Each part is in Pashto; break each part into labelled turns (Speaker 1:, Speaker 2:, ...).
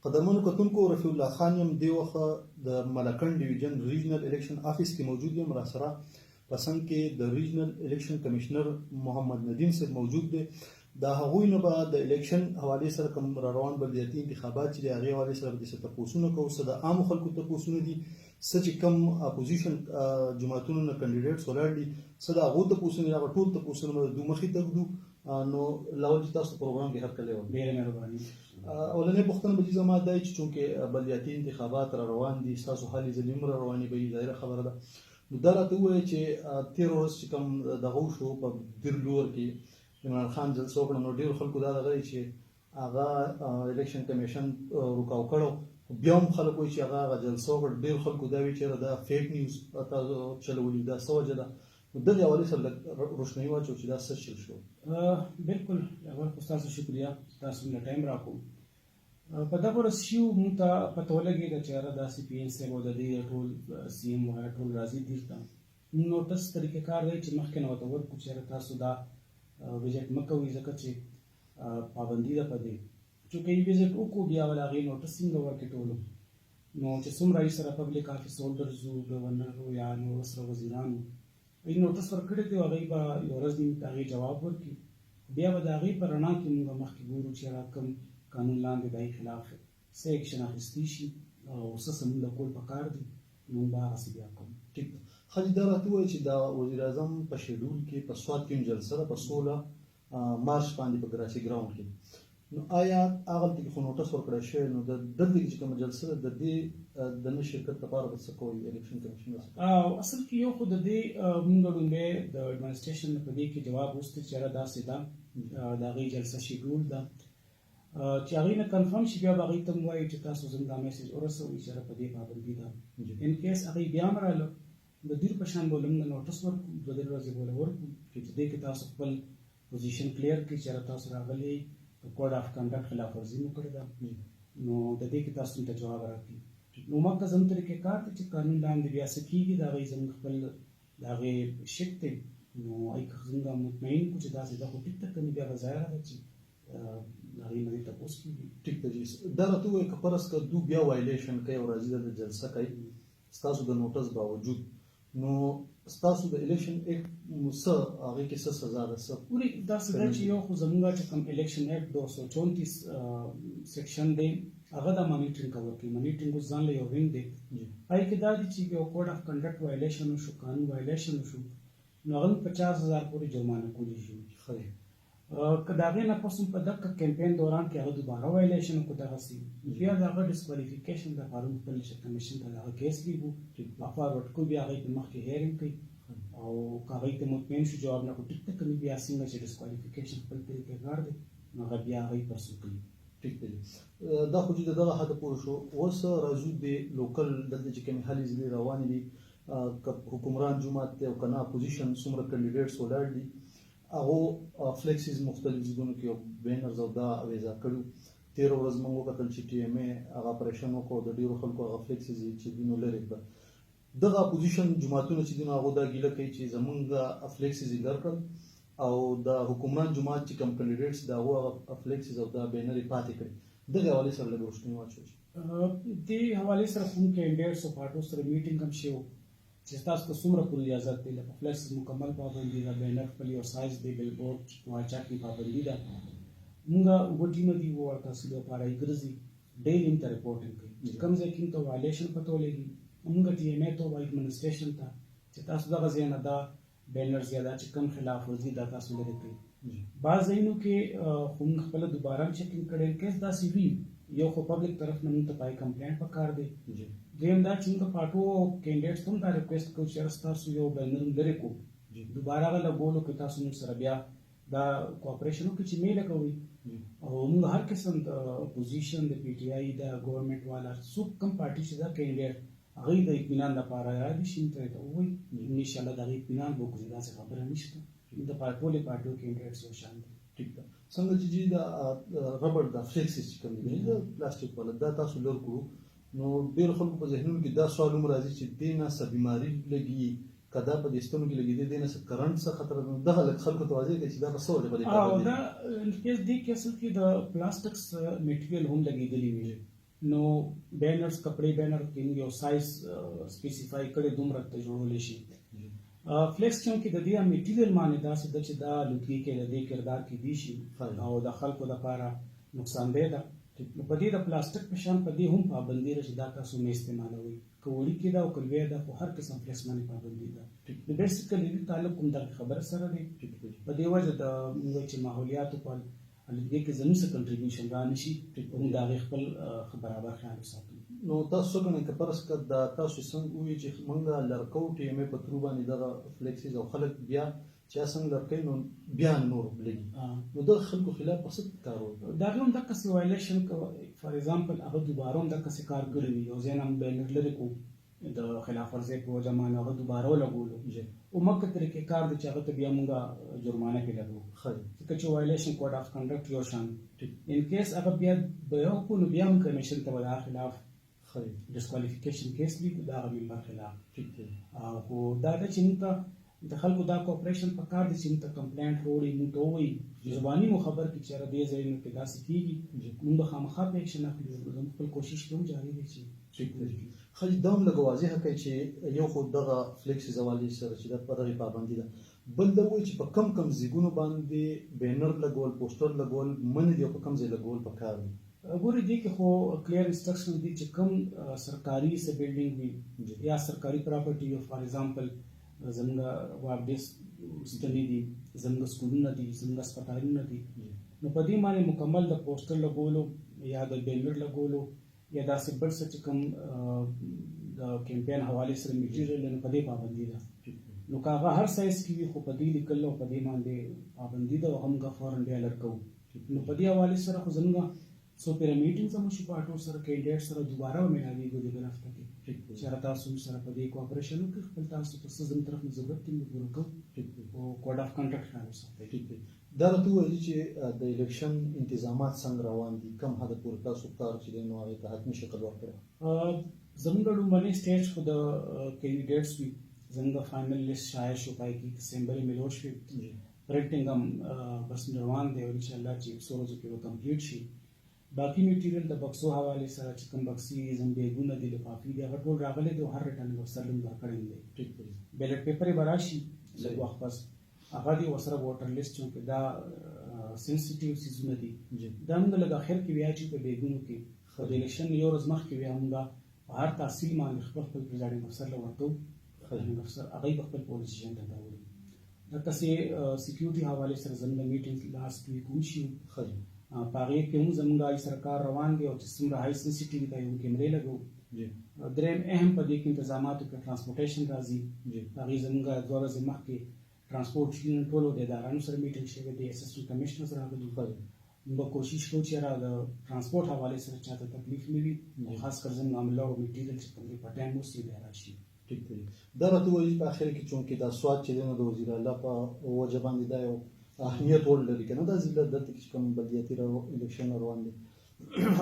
Speaker 1: قدرمنو کتونکو رفیع الله خان یم دی وخه د ملکنډ ډیویژن ریجنل الیکشن افیس کې موجود یم را سره پسند کې د ریجنل الیکشن کمشنر محمد ندیم صاحب موجود دی دا هغوی نه به د الیکشن حواله سره کوم را روان بلدیاتي انتخابات چې د هغې حواله سره به څه تپوسونه کوو څه د عامو خلکو تپوسونه دي څه چې کوم اپوزیشن جماعتونو نه کینډیډیټس ولاړ دي څه د هغو تپوسونه دي هغه ټول تپوسونه به د مخې ته ږدو نو لاول چې تاسو پروګرام کې هرکلی وکړئ.
Speaker 2: ډېره مهرباني.
Speaker 1: اولنۍ پوښتنه به زما دا چې چونکې بلدیاتي انتخابات را روان دي ستاسو هلې ځلې هم را روانې به وي ظاهره خبره ده نو دا راته ووایه چې تېره ورځ چې کوم دغه وشو په دیرلور کې عمران خان جلسه وکړه نو ډېرو خلکو دا دغه دی چې هغه الیکشن کمیشن رکاو کړو بیا هم خلک وایي چې هغه جلسه وکړه ډېرو خلکو دا وایي چې دا فیک نیوز تاسو چلولي دا څه وجه ده نو دغې حوالې سره روښنایي واچو چې دا څه شل شو.
Speaker 2: بالکل اول خو ستاسو شکریه تاسو موږ ټایم راکړو. په دغه ورځ شیو موږ ته پته ولګېده چې یاره داسې پي این صاحب او د دې ټول سی ایم وغیره ټول راځي دې ته نوټس طریقه کار دی چې مخکې نه ورته ورکړو چې یاره تاسو دا ویزټ مه کوئ ځکه چې پابندي ده په دې چونکې یې ویزټ وکړو بیا ول هغې نوټس څنګه ورکړي ټولو نو چې څومره یې سره پبلک آفیس هولډرز وو ګورنر وو یا نور سره وزیران وو یې نوټس ورکړی دی هغوی به یوه ورځ دې د هغې جواب ورکړي بیا به د هغې په رڼا کې موږ مخکې ګورو چې یاره کوم قانون لاندې د هغې خلاف څه ایکشن اخیستی شي او څه زموږ د کول پکار دي موږ به هغسې بیا کوو.
Speaker 1: ټیک ده. ښه دا راته ووایه چې دا وزیر اعظم په شیډول کې په سوات کې هم جلسه ده په 16 مارچ باندې په ګراچي ګراوند کې نو آیا هغلته کې خو نوټس ورکړی شوی نو د دلته کې چې کومه جلسه ده د دې د نه شرکت لپاره به څه کوئ الیکشن کمیشن
Speaker 2: اصل کې یو خو د دې موږ لومبی د اډمنسټریشن په دې کې جواب وسته چې یاره داسې ده د هغې جلسه شیډول ده چې هغې نه کنفرم شي بیا به هغې ته هم وایي چې تاسو زموږ دا میسج ورسوئ چې یاره په دې پابندي ده ان کیس هغې بیا هم راغله د دیر په شان به موږ نوټس ورکړو دوه درې ورځې به ورکړو چې دې کې تاسو خپل پوزیشن کلیر کړئ چې یاره تاسو راغلي کوډ اف کنډکټ خلاف ورزي مو کړې ده نو د دې کې تاسو ته جواب راکړي نو مکه زموږ طریقې کار دی چې قانون لاندې بیا څه کېږي د هغې زموږ خپل د هغې شک دی نو هغې که زموږ مطمئن کړو چې داسې ده خو ټیک ده که نه بیا به ظاهره ده چې هغې نه دې تپوس کېږي.
Speaker 1: ټیک ده جي دا راته ووایه که فرض که دو بیا وایلیشن کوي او راځي دلته جلسه کوي ستاسو د نوټس باوجود نو ستاسو د الیکشن ایکټ څه هغې کې څه سزا ده څه
Speaker 2: ولې داسې ده چې یو خو زموږ چې کوم الیکشن ایکټ 234 سیکشن دی هغه د مانیټرینګ کور کوي مانیټرینګ اوس ځان له یو وینګ دی هغې کې دا دي چې یو کوډ اف کنډکټ وایلیشن وشو قانون وایلیشن وشو نو هغه 50,000 پورې جرمانه کولی شي. که د هغې نه پس هم په دغه کمپین دوران کې هغه دوباره وایلیشن وکړو دغسې بیا د هغه ډسکوالیفیکیشن دپاره موږ خپل کمیشن ته د هغه کیس لیږو فارورډ کړو بیا هغې په مخکې هیرینګ کوي او که هغې ته مطمئن شو جواب نه کړو ټیک ده که نه بیا څنګه چې ډسکوالیفیکیشن خپل طریقې کار دی نو هغه بیا هغې پرسو کوي.
Speaker 1: ټیک دی دا خو چې د دغه حده پورې شو اوس راځو د لوکل دلته چې کومې هلې ځلې روانې دي که حکمران جماعت دی او که نه اپوزیشن څومره کینډیډیټس ولاړ دي هغو فلیکسیز مختلف ځایونو کې بینرز او دا اویزا کړي تېره ورځ موږ وکتل چې ټي ایم ای هغه اپریشن وکړو د ډېرو خلکو هغه فلیکسیز چې دي نو لرې کړه دغه اپوزیشن جماعتونه چې دي نو هغو دا ګیله کوي چې زموږ فلیکسیز یې لر کړل او د حکمران جماعت چې کوم کینډیډیټس د هغو هغه فلیکسیز او دا بینر یې پاتې کړي دغې حوالې سره لږ روښنایي واچوئ.
Speaker 2: دې حوالې سره کوم کینډیډیټس او پارټو سره میټینګ هم شوی و چې تاسو ته څومره پوره اجازت دی لکه فلیکس مکمل پابندي ده بینر خپل یو سایز دی بل بورډ واچا کې پابندي ده موږ اووه ټیمه دي وو تاسو لپاره یې ګرځي ډیلی هم ته رپورټینګ کوي چې کوم ځای کې ته وایلیشن پته ولګي موږ ټي ایم ای ته وایو ایډمنسټریشن ته چې تاسو دغه ځای نه دا بینرز یا دا چې کوم خلاف ورزي دا تاسو لرې کوي بعض ځایونو کې خو موږ خپله دوباره هم چیکینګ کړی کیس داسې وي یو خو پبلک طرف نه موږ ته پای کمپلینټ پکار دی دویم دا چې موږ پارټو او کینډیډیټس ته هم دا ریکویسټ کوو چې یاره ستاسو یو بینر هم لرې کړو دوباره هغه لګولو کې تاسو موږ سره بیا دا کوآپریشن وکړي چې میله کوئ او موږ هر قسم د اپوزیشن د پی ټي آی د ګورنمنټ والا څوک کوم پارټي چې دا کینډیډیټ هغوی د اطمینان لپاره رادي شي ته ورته ووایي انشاءالله د هغې اطمینان به وکړو داسې خبره نشته د ټولې پارټیو کینډیډیټس یو شان دي.
Speaker 1: ټیک ده څنګه چې جي دا ربړ دا فلیکسیز چې کوم دي د پلاستیک والا دا تاسو لر کړو نو ډېرو خلکو په ذهنونو کې دا سوال هم راځي چې دې نه څه بیماري لګي که دا په دې ستونو کې لګېدی دې نه څه کرنټ څه خطر دغه لږ خلکو ته واضح کړي چې دا په څه وجه باندې
Speaker 2: دا دې کې اصل کې د پلاستیکس میټیریل هم لګېدلی وي نو بینرز کپړې بینر کې یو سایز سپیسیفای کړي دومره ته جوړول شي فلیکس چون کې د دې میټیریل باندې دا څه د چې دا لوګي کې د دې کردار کې دي شي او د خلکو لپاره نقصان دی دا په دې د پلاستیک په شان په دې هم پابندي راشي دا تاسو مې استعمالوي کوړی کې دا او کلوې دا په هر قسم فلیکس باندې پابندي ده نو بیسیکلی تعلق کوم د خبر سره دی په دې وجه د موږ چې ماحولیات په دې کې زموږ څه کنټریبیوشن را نشي موږ دا خپل خبره خیال ساتو
Speaker 1: نو تاسو څنګه که پرس کړه دا تاسو څنګه وی چې موږ لړکو ټیمې په ترو باندې دغه فلیکسز او خلک بیا چې څنګه لړکې نو بیا نور لګي نو د خلکو خلاف پس کارو
Speaker 2: دا هم د کس وایلیشن فار ایگزامپل هغه دوباره هم د کس کار کړی یو ځینم بینر لري کو د خلاف ورزي په جمانه هغه دوباره لګولو او مکه طریقې کار د چاغه ته بیا موږ جرمانه کې لګو ځکه چې وایلیشن کوډ اف کنډکټ یو شان ان کیس هغه بیا به کو نو بیا موږ کمیشن ته ولا خلاف ډیسکوالیفیکیشن کیس وی دا غوښمن خلاف او دا چې موږ د خلکو دا کوپریشن په کار دي چې موږ کمپلینټ وروړي موږ ته وایي زبانی مو خبر کی چې را دې ځایونو کې داسې کیږي موږ به خامخا په اکشن اخلو موږ خپل کوشش کوو جاری دي چې
Speaker 1: خل دوم لګ واضح کوي چې یو خو دغه فلیکس زوالي سره چې د پدغه پابندي ده بل دا وایي چې په کم کم زیګونو باندې بینر لګول پوسټر لګول من دی په کم ځای لګول په کار دي
Speaker 2: ګورې دې کې خو کلیر انسټرکشن دي چې کوم سرکاري څه بلډینګ وي یا سرکاري پراپرټي او فار ایگزامپل زموږ واردیس ستنې دي زموږ سکولونه دي زموږ هسپتالونه دي نو په دې باندې مکمل د پوسټر لګولو یا د بینر لګولو یا داسې بل څه چې کوم د کیمپین حوالې سره میټیریل نو په دې پابندي ده نو که هغه هر سایز کې وي خو په دې لیکل او په دې باندې پابندي ده او همغه فورن بیا لړکو نو په دې حوالې سره خو زموږ سو پیره میټینګ هم شي پاټو سره کینډیډیټ سره دوباره ومناویږو د بل هفته کې چې تاسو سره په دې کوآپریشن وکړئ خپل تاسو په څه زموږ طرف نه ضرورت دی موږ ورکو او کوډ اف کنډکټ خیال وساتئ
Speaker 1: دا راته وایي چې د الیکشن انتظامات څنګه روان دي کم حد پورې تاسو کار چې دی نو هغه ته حتمي شکل ورکړو
Speaker 2: زموږ لومړنی سټیج خو د کینډیډیټس وي زموږ فائنل لیست شایع شو پای کې سیمبل ملو شو پرنټینګ هم بس روان دی او ان شاء الله چې څو ورځې کې کمپلیټ شي باقی میټیریل د بکسو حواله سره چې کوم بکسي زمبېګونه دي لفافي دي هغه ټول راغلي دي هر ریټرن ورسره ورکړل دي ټیک دی بیلټ پیپر براشي لږ وخت پس هغه دی ورسره ووټر لیست چې دا سنسټیټیو سیزونه دي دا موږ لږ اخر کې بیا چې په بیګونو کې د الیکشن یو ورځ مخکې بیا موږ هر تحصیل باندې خپل پریزایډینګ افسر له ورکو پریزایډینګ افسر هغه خپل پولیسیان ته دا وایي دا تاسې سکیورټي حواله سره زموږ میټینګ لاست ویک وشي پاره کې هم زموږ سرکار روان دي او چې څومره هاي سنسټیټیوي ته یو کیمرې لګو دریم اهم په دې کې تنظیماتو کې ترانسپورټیشن راځي هغه زموږ دوه ورځې مخکې ترانسپورټ یونین ټولو د ادارانو سره میټینګ شوی دی اسسټنټ کمشنر راغلي موږ کوشش کوو چې را د ترانسپورټ حواله سره چاته تکلیف نه وي خاص کر زموږ عمله او میټیریل چې کوم په ټایم وسی دی راشي
Speaker 1: ټیک دی دا راته وایي په اخر کې چونکې دا سواد چې دی نو د وزیر اعلی په وجه باندې دا یو اهمیت ورلري کنه دا ضلع د تک کوم بلدیاتي الیکشن روان دي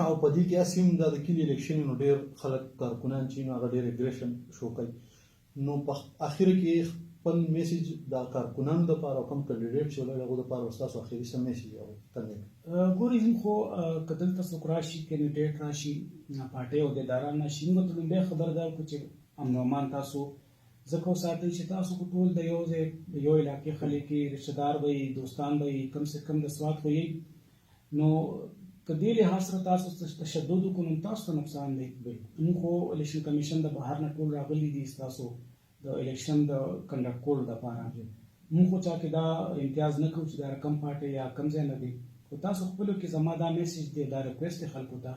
Speaker 1: او په دې کې اسیم دا د کلی الیکشن نو ډیر خلک کارکونان چې نو هغه ډیر اګریشن شو کوي نو په اخر کې خپل میسج دا کارکونان د لپاره کوم کینډیډیټ چې له هغه د لپاره تاسو اخري سم میسج او کنه
Speaker 2: ګورې هم خو کدل تاسو راشي کینډیډیټ راشي پارټي او د ادارانو نشي نو ته به خبردار کو چې امنومان تاسو ځکه ساتي چې تاسو په ټول د یو علاقې خلک رشتہ دار وي دوستان وي کم سے کم د سواد وي نو کدی له حاصل تاسو تشدد کوم تاسو نقصان دی موږ خو الیکشن کمیشن د بهر نه ټول راغلي دي تاسو د الیکشن د کنډکټ کول د لپاره موږ خو چا کې دا امتیاز نه کوو چې دا کم پارټي یا کم ځای نه دي خو تاسو خپل کې زما دا میسج دی دا ریکوست خلکو ته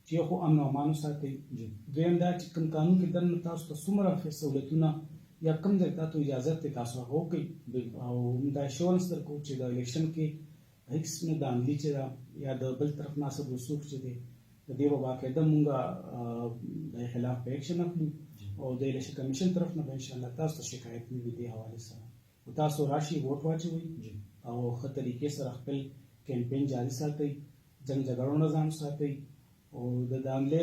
Speaker 2: چې خو امن او امان ساتي دویم دا چې کوم قانون کې دنه تاسو ته څومره سہولتونه یا کم ځای ته اجازه ته تاسو هوکي او دا شورنس تر کو چې د الیکشن کې هیڅ نه د عملی چې یا د بل طرف ناسب رسوخ چې دی د دې واقعده مونږه د خلاف په اکشن اخلو او د الیکشن کمیشن طرف نه ان شاء الله تاسو ته شکایت نه دی حواله سره او تاسو راشي ووټ واچوي او خپل طریقې سره خپل کمپاین جاری ساتي جنگ جګړو نه ځان ساتي او د عملې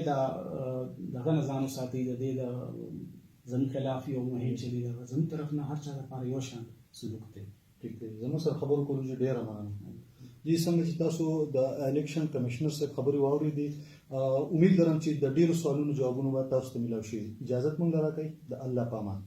Speaker 2: دغه نه ځان ساتي د دې د زموږ خلاف یو مهم چې دی زموږ طرف نه هر چا لپاره یو شان سلوک دی
Speaker 1: ټیک دی زموږ سره خبرو کولو چې ډېره مننه دې څنګه چې تاسو د الیکشن کمشنر سره خبري واورېدې امید لرم چې د ډیرو سوالونو جوابونه به تاسو ته ملو شي. اجازه مونږ راکړئ. د الله پامان.